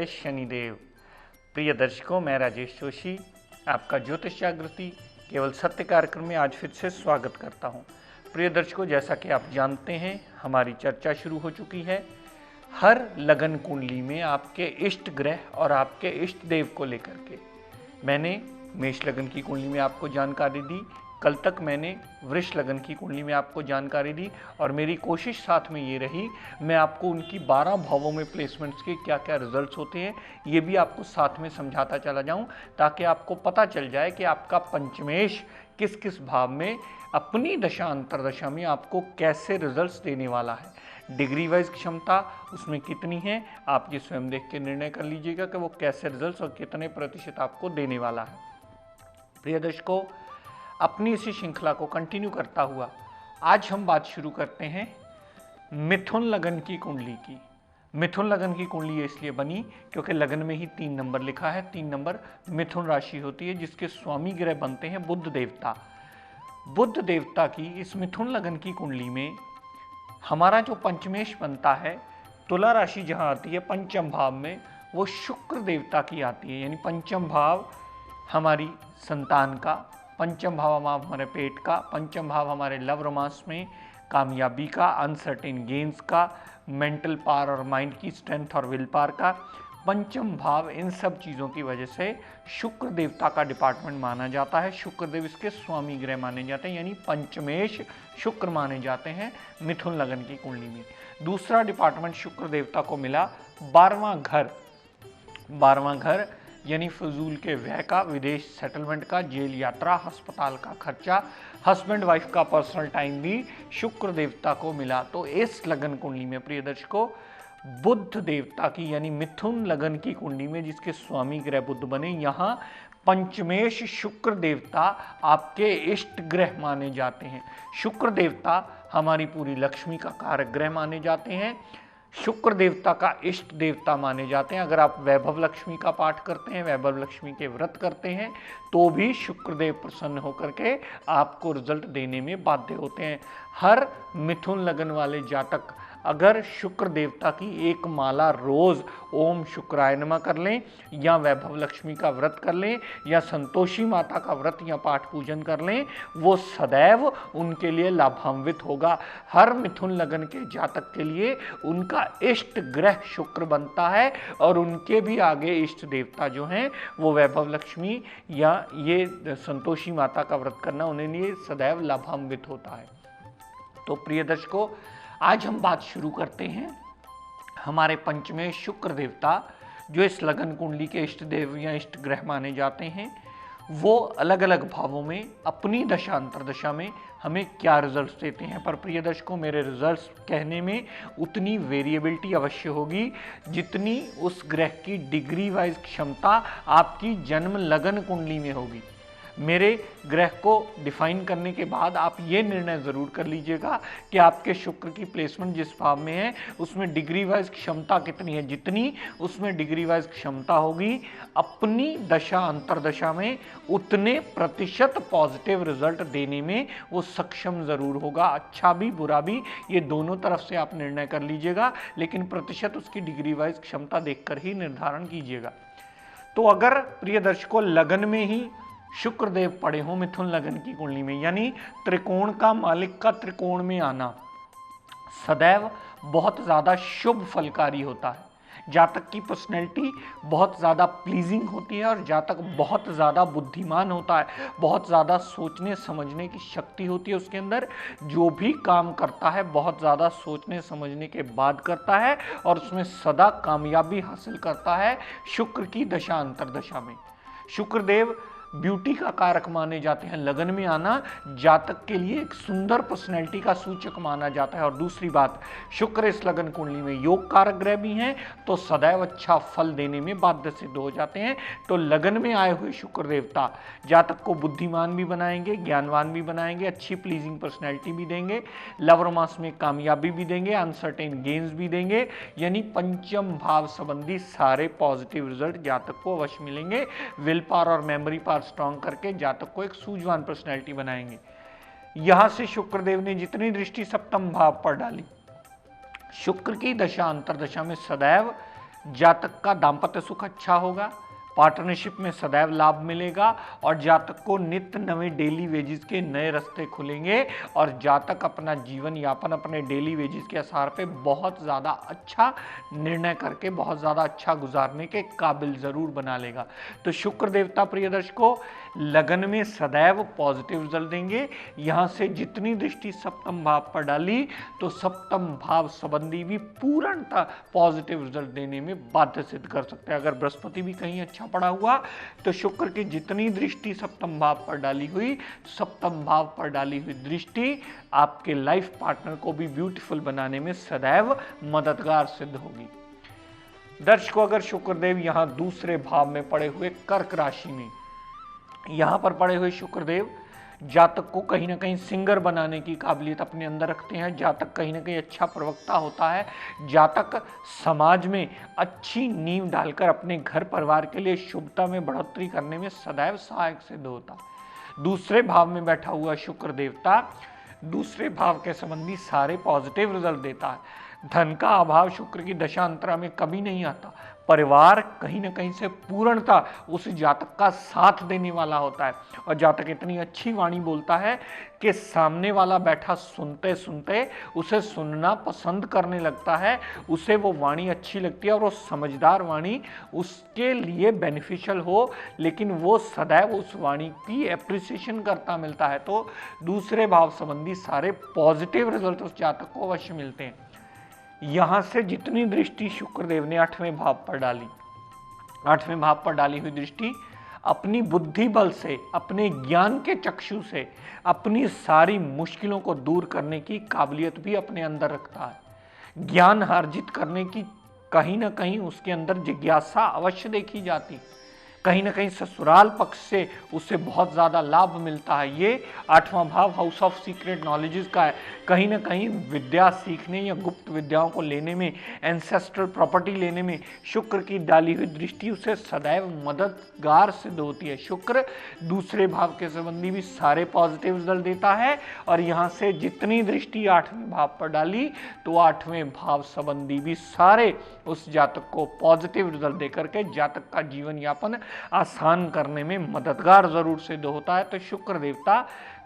जय शनिदेव। प्रिय दर्शकों, मैं राजेश जोशी आपका ज्योतिष जागृति केवल सत्य कार्यक्रम में आज फिर से स्वागत करता हूं। प्रिय दर्शकों, जैसा कि आप जानते हैं, हमारी चर्चा शुरू हो चुकी है हर लगन कुंडली में आपके इष्ट ग्रह और आपके इष्ट देव को लेकर के। मैंने मेष लगन की कुंडली में आपको जानकारी दी, कल तक मैंने वृष लगन की कुंडली में आपको जानकारी दी और मेरी कोशिश साथ में ये रही मैं आपको उनकी 12 भावों में प्लेसमेंट्स के क्या क्या रिजल्ट्स होते हैं ये भी आपको साथ में समझाता चला जाऊं, ताकि आपको पता चल जाए कि आपका पंचमेश किस किस भाव में अपनी दशा अंतरदशा में आपको कैसे रिजल्ट्स देने वाला है। डिग्री वाइज क्षमता उसमें कितनी है, आप ये स्वयं देख के निर्णय कर लीजिएगा कि वो कैसे रिजल्ट्स और कितने प्रतिशत आपको देने वाला है। प्रिय दर्शकों, अपनी इसी श्रृंखला को कंटिन्यू करता हुआ आज हम बात शुरू करते हैं मिथुन लगन की कुंडली की। मिथुन लगन की कुंडली इसलिए बनी क्योंकि लगन में ही 3 नंबर लिखा है। 3 नंबर मिथुन राशि होती है जिसके स्वामी ग्रह बनते हैं बुध देवता। बुध देवता की इस मिथुन लगन की कुंडली में हमारा जो पंचमेश बनता है, तुला राशि जहां आती है पंचम भाव में, वो शुक्र देवता की आती है। यानी पंचम भाव हमारी संतान का, पंचम भाव हमारे पेट का, पंचम भाव हमारे लव रोमांस में कामयाबी का, अनसर्टेन गेन्स का, मेंटल पावर और माइंड की स्ट्रेंथ और विल पावर का। पंचम भाव इन सब चीज़ों की वजह से शुक्र देवता का डिपार्टमेंट माना जाता है। शुक्र देव इसके स्वामी ग्रह माने जाते हैं, यानी पंचमेश शुक्र माने जाते हैं मिथुन लगन की कुंडली में। दूसरा डिपार्टमेंट शुक्र देवता को मिला 12वां घर। 12वां घर यानी फजूल के व्यय का, विदेश सेटलमेंट का, जेल यात्रा, अस्पताल का खर्चा, हस्बैंड वाइफ का पर्सनल टाइम भी शुक्र देवता को मिला। तो इस लगन कुंडली में प्रिय दर्शकों, बुध देवता की यानी मिथुन लगन की कुंडली में जिसके स्वामी ग्रह बुध बने, यहाँ पंचमेश शुक्र देवता आपके इष्ट ग्रह माने जाते हैं। शुक्र देवता हमारी पूरी लक्ष्मी का कारक ग्रह माने जाते हैं, शुक्र देवता का इष्ट देवता माने जाते हैं। अगर आप वैभव लक्ष्मी का पाठ करते हैं, वैभव लक्ष्मी के व्रत करते हैं, तो भी शुक्र देव प्रसन्न होकर के आपको रिजल्ट देने में बाध्य होते हैं। हर मिथुन लगन वाले जातक अगर शुक्र देवता की एक माला रोज ओम शुक्राय नमः कर लें, या वैभव लक्ष्मी का व्रत कर लें, या संतोषी माता का व्रत या पाठ पूजन कर लें, वो सदैव उनके लिए लाभान्वित होगा। हर मिथुन लगन के जातक के लिए उनका इष्ट ग्रह शुक्र बनता है और उनके भी आगे इष्ट देवता जो हैं वो वैभव लक्ष्मी या ये संतोषी माता का व्रत करना उन्हें लिए सदैव लाभान्वित होता है। तो प्रिय दर्शकों, आज हम बात शुरू करते हैं हमारे पंचमेश शुक्र देवता जो इस लगन कुंडली के इष्ट देव या इष्ट ग्रह माने जाते हैं, वो अलग अलग भावों में अपनी दशा अंतरदशा में हमें क्या रिजल्ट्स देते हैं। पर प्रिय दर्शकों, मेरे रिजल्ट्स कहने में उतनी वेरिएबिलिटी अवश्य होगी जितनी उस ग्रह की डिग्री वाइज क्षमता आपकी जन्म लगन कुंडली में होगी। मेरे ग्रह को डिफाइन करने के बाद आप ये निर्णय ज़रूर कर लीजिएगा कि आपके शुक्र की प्लेसमेंट जिस भाव में है उसमें डिग्री वाइज क्षमता कितनी है। जितनी उसमें डिग्री वाइज क्षमता होगी, अपनी दशा अंतरदशा में उतने प्रतिशत पॉजिटिव रिजल्ट देने में वो सक्षम ज़रूर होगा। अच्छा भी बुरा भी, ये दोनों तरफ से आप निर्णय कर लीजिएगा, लेकिन प्रतिशत उसकी डिग्री वाइज क्षमता देखकर ही निर्धारण कीजिएगा। तो अगर प्रिय दर्शकों लगन में ही शुक्र देव पड़े हो मिथुन लगन की कुंडली में, यानी त्रिकोण का मालिक का त्रिकोण में आना सदैव बहुत ज्यादा शुभ फलकारी होता है। जातक की पर्सनैलिटी बहुत ज्यादा प्लीजिंग होती है और जातक बहुत ज्यादा बुद्धिमान होता है, बहुत ज्यादा सोचने समझने की शक्ति होती है उसके अंदर। जो भी काम करता है बहुत ज्यादा सोचने समझने के बाद करता है और उसमें सदा कामयाबी हासिल करता है। शुक्र की दशा अंतरदशा में शुक्र देव ब्यूटी का कारक माने जाते हैं। लगन में आना जातक के लिए एक सुंदर पर्सनैलिटी का सूचक माना जाता है। और दूसरी बात, शुक्र इस लगन कुंडली में योग कारक ग्रह भी हैं, तो सदैव अच्छा फल देने में बाध्य सिद्ध हो जाते हैं। तो लगन में आए हुए शुक्र देवता जातक को बुद्धिमान भी बनाएंगे, ज्ञानवान भी बनाएंगे, अच्छी प्लीजिंग पर्सनैलिटी भी देंगे, लव रोमांस में कामयाबी भी देंगे, अनसर्टेन गेन्स भी देंगे। यानी पंचम भाव संबंधी सारे पॉजिटिव रिजल्ट जातक को अवश्य मिलेंगे। विल पावर और मेमोरी पावर स्ट्रॉन्ग करके जातक को एक सूझवान पर्सनैलिटी बनाएंगे। यहां से शुक्रदेव ने जितनी दृष्टि सप्तम भाव पर डाली, शुक्र की दशा अंतरदशा में सदैव जातक का दाम्पत्य सुख अच्छा होगा, पार्टनरशिप में सदैव लाभ मिलेगा और जातक को नित्य नए डेली वेजेस के नए रास्ते खुलेंगे और जातक अपना जीवन यापन अपने डेली वेजेस के आधार पे बहुत ज़्यादा अच्छा निर्णय करके बहुत ज़्यादा अच्छा गुजारने के काबिल ज़रूर बना लेगा। तो शुक्र देवता प्रिय दर्शकों लगन में सदैव पॉजिटिव रिजल्ट देंगे। यहाँ से जितनी दृष्टि सप्तम भाव पर डाली तो सप्तम भाव संबंधी भी पूर्णतः पॉजिटिव रिजल्ट देने में बाध्य सिद्ध कर सकते हैं। अगर बृहस्पति भी कहीं अच्छा पड़ा हुआ तो शुक्र की जितनी दृष्टि सप्तम भाव पर डाली हुई, सप्तम भाव पर डाली हुई दृष्टि आपके लाइफ पार्टनर को भी ब्यूटीफुल बनाने में सदैव मददगार सिद्ध होगी। दर्शकों अगर शुक्रदेव यहां दूसरे भाव में पड़े हुए कर्क राशि में यहां पर पड़े हुए शुक्रदेव जातक को कहीं ना कहीं सिंगर बनाने की काबिलियत अपने अंदर रखते हैं। जातक कहीं ना कहीं अच्छा प्रवक्ता होता है। जातक समाज में अच्छी नींव डालकर अपने घर परिवार के लिए शुभता में बढ़ोतरी करने में सदैव सहायक सिद्ध होता है। दूसरे भाव में बैठा हुआ शुक्र देवता दूसरे भाव के संबंधी सारे पॉजिटिव रिजल्ट देता है। धन का अभाव शुक्र की दशांतरा में कभी नहीं आता। परिवार कहीं ना कहीं से पूर्णता उस जातक का साथ देने वाला होता है और जातक इतनी अच्छी वाणी बोलता है कि सामने वाला बैठा सुनते सुनते उसे सुनना पसंद करने लगता है। उसे वो वाणी अच्छी लगती है और वो समझदार वाणी उसके लिए बेनिफिशियल हो, लेकिन वो सदैव उस वाणी की एप्रिसिएशन करता मिलता है। तो दूसरे भाव संबंधी सारे पॉजिटिव रिजल्ट उस जातक को अवश्य मिलते हैं। यहां से जितनी दृष्टि शुक्रदेव ने 8वें भाव पर डाली, 8वें भाव पर डाली हुई दृष्टि अपनी बुद्धि बल से, अपने ज्ञान के चक्षु से अपनी सारी मुश्किलों को दूर करने की काबिलियत भी अपने अंदर रखता है। ज्ञान अर्जित करने की कहीं ना कहीं उसके अंदर जिज्ञासा अवश्य देखी जाती। कहीं ना कहीं ससुराल पक्ष से उससे बहुत ज़्यादा लाभ मिलता है। ये 8वां भाव हाउस ऑफ सीक्रेट नॉलेजेस का है। कहीं ना कहीं विद्या सीखने या गुप्त विद्याओं को लेने में, एंसेस्ट्रल प्रॉपर्टी लेने में शुक्र की डाली हुई दृष्टि उसे सदैव मददगार सिद्ध होती है। शुक्र दूसरे भाव के संबंधी भी सारे पॉजिटिव रिजल्ट देता है और यहाँ से जितनी दृष्टि 8वें भाव पर डाली तो 8वें भाव संबंधी भी सारे उस जातक को पॉजिटिव रिजल्ट देकर के जातक का जीवन यापन आसान करने में मददगार जरूर सिद्ध होता है। तो शुक्र देवता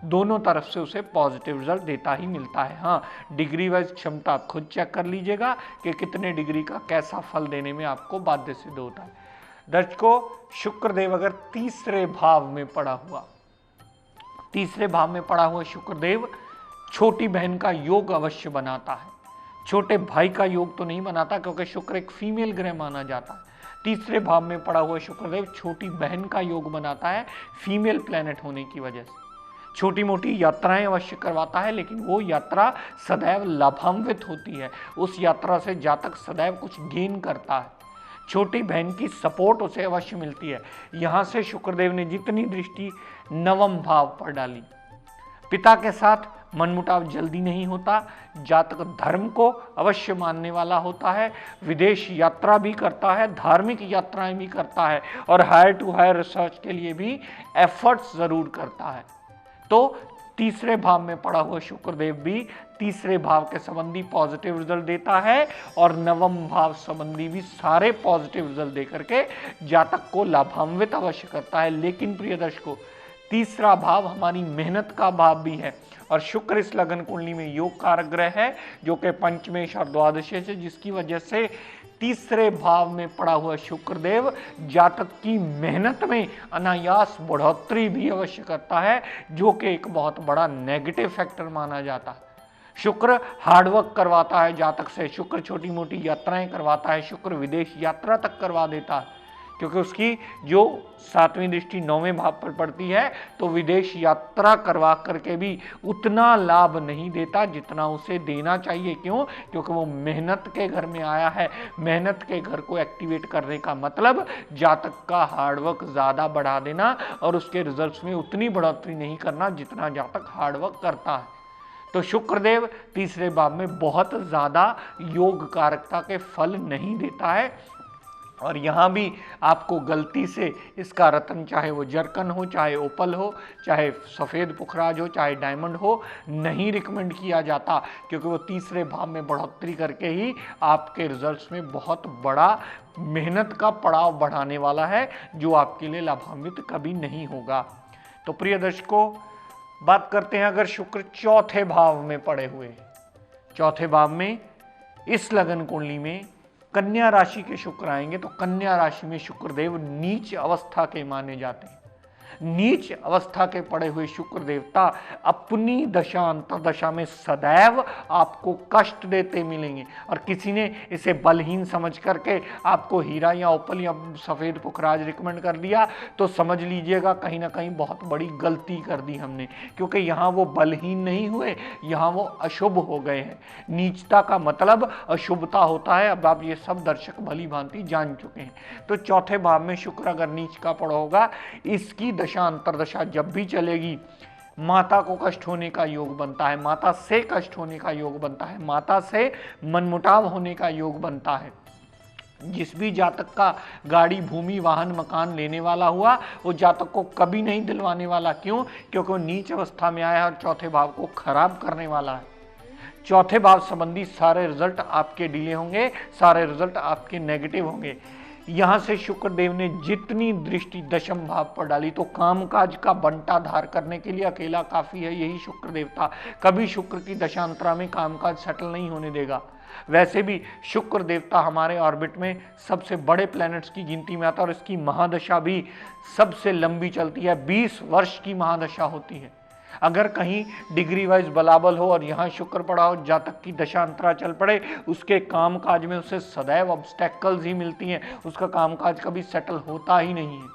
दोनों तरफ से उसे पॉजिटिव रिजल्ट देता ही मिलता है। हाँ, डिग्री वाइज क्षमता आप खुद चेक कर लीजिएगा कि कितने डिग्री का कैसा फल देने में आपको बाध्य सिद्ध होता है। दर्शकों शुक्रदेव अगर तीसरे भाव में पड़ा हुआ, तीसरे भाव में पड़ा हुआ शुक्रदेव छोटी बहन का योग अवश्य बनाता है। छोटे भाई का योग तो नहीं बनाता क्योंकि शुक्र एक फीमेल ग्रह माना जाता है। तीसरे भाव में पड़ा हुआ शुक्रदेव छोटी बहन का योग बनाता है फीमेल प्लैनेट होने की वजह से। छोटी मोटी यात्राएं अवश्य करवाता है, लेकिन वो यात्रा सदैव लाभान्वित होती है। उस यात्रा से जातक सदैव कुछ गेन करता है। छोटी बहन की सपोर्ट उसे अवश्य मिलती है। यहाँ से शुक्रदेव ने जितनी दृष्टि 9वें भाव पर डाली, पिता के साथ मनमुटाव जल्दी नहीं होता। जातक धर्म को अवश्य मानने वाला होता है। विदेश यात्रा भी करता है, धार्मिक यात्राएं भी करता है और हायर टू हायर रिसर्च के लिए भी एफर्ट्स जरूर करता है। तो तीसरे भाव में पड़ा हुआ शुक्रदेव भी तीसरे भाव के संबंधी पॉजिटिव रिजल्ट देता है और 9वें भाव संबंधी भी सारे पॉजिटिव रिजल्ट देकर के जातक को लाभान्वित अवश्य करता है। लेकिन प्रिय दर्शकों तीसरा भाव हमारी मेहनत का भाव भी है और शुक्र इस लगन कुंडली में योग कारक ग्रह है जो कि पंचमेश और द्वादशेश है, जिसकी वजह से तीसरे भाव में पड़ा हुआ शुक्रदेव जातक की मेहनत में अनायास बढ़ोतरी भी अवश्य करता है, जो कि एक बहुत बड़ा नेगेटिव फैक्टर माना जाता है। शुक्र हार्डवर्क करवाता है जातक से, शुक्र छोटी मोटी यात्राएं करवाता है, शुक्र विदेश यात्रा तक करवा देता है क्योंकि उसकी जो 7वीं दृष्टि 9वें भाव पर पड़ती है तो विदेश यात्रा करवा करके भी उतना लाभ नहीं देता जितना उसे देना चाहिए। क्यों? क्योंकि वो मेहनत के घर में आया है। मेहनत के घर को एक्टिवेट करने का मतलब जातक का हार्डवर्क ज़्यादा बढ़ा देना और उसके रिजल्ट्स में उतनी बढ़ोतरी नहीं करना जितना जातक हार्डवर्क करता है। तो शुक्रदेव तीसरे भाव में बहुत ज़्यादा योग कारकता के फल नहीं देता है और यहाँ भी आपको गलती से इसका रत्न, चाहे वो जरकन हो, चाहे ओपल हो, चाहे सफ़ेद पुखराज हो, चाहे डायमंड हो, नहीं रिकमेंड किया जाता, क्योंकि वो तीसरे भाव में बढ़ोतरी करके ही आपके रिजल्ट्स में बहुत बड़ा मेहनत का पड़ाव बढ़ाने वाला है, जो आपके लिए लाभान्वित कभी नहीं होगा। तो प्रिय दर्शकों, बात करते हैं अगर शुक्र चौथे भाव में पड़े हुए, चौथे भाव में इस लगन कुंडली में कन्या राशि के शुक्र आएंगे, तो कन्या राशि में शुक्रदेव नीच अवस्था के माने जाते हैं। नीच अवस्था के पड़े हुए शुक्र देवता अपनी दशा अंतर्दशा में सदैव आपको कष्ट देते मिलेंगे, और किसी ने इसे बलहीन समझ करके आपको हीरा या ओपल या सफ़ेद पुखराज रिकमेंड कर दिया, तो समझ लीजिएगा कहीं ना कहीं बहुत बड़ी गलती कर दी हमने, क्योंकि यहाँ वो बलहीन नहीं हुए, यहाँ वो अशुभ हो गए हैं। नीचता का मतलब अशुभता होता है, अब आप ये सब दर्शक भली भांति जान चुके हैं। तो चौथे भाव में शुक्र अगर नीच का पड़ा होगा, इसकी दशा अंतर्दशा जब भी चलेगी, माता को कष्ट होने का योग बनता है, माता से कष्ट होने का योग बनता है, माता से मनमुटाव होने का योग बनता है। जिस भी जातक का गाड़ी, भूमि, वाहन, मकान लेने वाला हुआ, वो जातक को कभी नहीं दिलवाने वाला। क्यों? क्योंकि वो नीच अवस्था में आया है और चौथे भाव को खराब करने वाला है। चौथे भाव संबंधी सारे रिजल्ट आपके डिले होंगे, सारे रिजल्ट आपके नेगेटिव होंगे। यहाँ से शुक्रदेव ने जितनी दृष्टि दशम भाव पर डाली, तो कामकाज का बंटाधार करने के लिए अकेला काफी है यही शुक्र देवता। कभी शुक्र की दशांतरा में कामकाज सेटल नहीं होने देगा। वैसे भी शुक्र देवता हमारे ऑर्बिट में सबसे बड़े प्लैनेट्स की गिनती में आता है, और इसकी महादशा भी सबसे लंबी चलती है, 20 वर्ष की महादशा होती है। अगर कहीं डिग्री वाइज बलाबल हो और यहाँ शुक्र पड़ा हो, जातक की दशांतरा चल पड़े, उसके कामकाज में उसे सदैव ऑब्स्टेकल्स ही मिलती हैं, उसका कामकाज कभी सेटल होता ही नहीं है।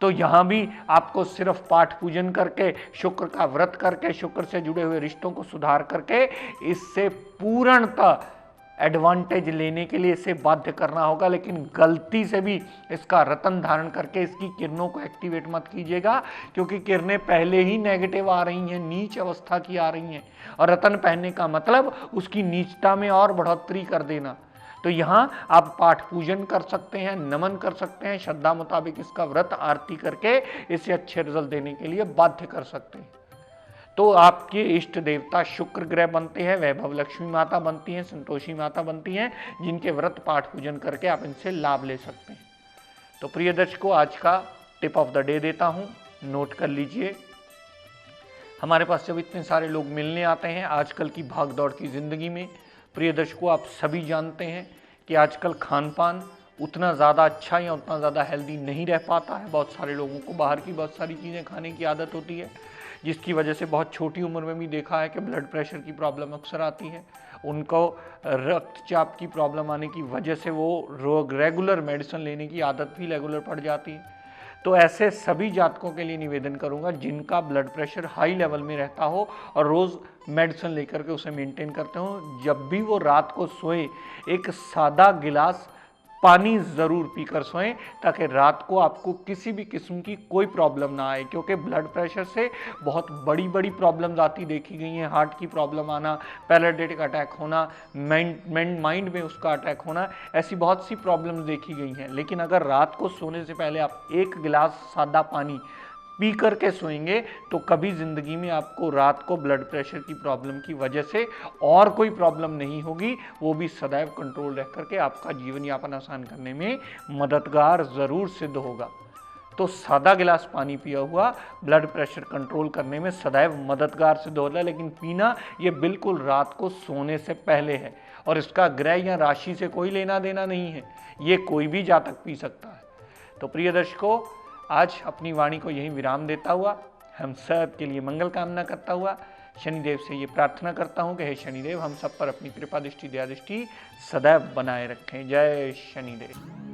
तो यहाँ भी आपको सिर्फ पाठ पूजन करके, शुक्र का व्रत करके, शुक्र से जुड़े हुए रिश्तों को सुधार करके, इससे पूर्णतः एडवांटेज लेने के लिए इसे बाध्य करना होगा। लेकिन गलती से भी इसका रत्न धारण करके इसकी किरणों को एक्टिवेट मत कीजिएगा, क्योंकि किरणें पहले ही नेगेटिव आ रही हैं, नीच अवस्था की आ रही हैं, और रत्न पहनने का मतलब उसकी नीचता में और बढ़ोतरी कर देना। तो यहाँ आप पाठ पूजन कर सकते हैं, नमन कर सकते हैं, श्रद्धा मुताबिक इसका व्रत आरती करके इसे अच्छे रिजल्ट देने के लिए बाध्य कर सकते हैं। तो आपके इष्ट देवता शुक्र ग्रह बनते हैं, वैभव लक्ष्मी माता बनती हैं, संतोषी माता बनती हैं, जिनके व्रत पाठ पूजन करके आप इनसे लाभ ले सकते हैं। तो प्रिय दर्शकों, आज का टिप ऑफ द डे देता हूं, नोट कर लीजिए। हमारे पास जब इतने सारे लोग मिलने आते हैं आजकल की भाग दौड़ की ज़िंदगी में, प्रिय दर्शकों, आप सभी जानते हैं कि आजकल खान पान उतना ज़्यादा अच्छा या उतना ज़्यादा हेल्दी नहीं रह पाता है। बहुत सारे लोगों को बाहर की बहुत सारी चीज़ें खाने की आदत होती है, जिसकी वजह से बहुत छोटी उम्र में भी देखा है कि ब्लड प्रेशर की प्रॉब्लम अक्सर आती है। उनको रक्तचाप की प्रॉब्लम आने की वजह से वो रेगुलर मेडिसिन लेने की आदत भी रेगुलर पड़ जाती है। तो ऐसे सभी जातकों के लिए निवेदन करूंगा जिनका ब्लड प्रेशर हाई लेवल में रहता हो और रोज़ मेडिसिन लेकर के उसे मेंटेन करते हो, जब भी वो रात को सोए एक सादा गिलास पानी ज़रूर पीकर सोएं, ताकि रात को आपको किसी भी किस्म की कोई प्रॉब्लम ना आए। क्योंकि ब्लड प्रेशर से बहुत बड़ी बड़ी प्रॉब्लम्स आती देखी गई हैं। हार्ट की प्रॉब्लम आना, पैरालिटिक अटैक होना, माइंड में उसका अटैक होना, ऐसी बहुत सी प्रॉब्लम्स देखी गई हैं। लेकिन अगर रात को सोने से पहले आप एक गिलास सादा पानी पी करके सोएंगे तो कभी ज़िंदगी में आपको रात को ब्लड प्रेशर की प्रॉब्लम की वजह से और कोई प्रॉब्लम नहीं होगी। वो भी सदैव कंट्रोल रह करके आपका जीवन यापन आसान करने में मददगार ज़रूर सिद्ध होगा। तो सादा गिलास पानी पिया हुआ ब्लड प्रेशर कंट्रोल करने में सदैव मददगार सिद्ध होता है, लेकिन पीना ये बिल्कुल रात को सोने से पहले है, और इसका ग्रह या राशि से कोई लेना देना नहीं है, ये कोई भी जातक पी सकता है। तो प्रिय दर्शकों, आज अपनी वाणी को यही विराम देता हुआ, हम सब के लिए मंगल कामना करता हुआ, शनिदेव से ये प्रार्थना करता हूँ कि हे शनिदेव हम सब पर अपनी कृपा दृष्टि दया दृष्टि सदैव बनाए रखें। जय शनिदेव।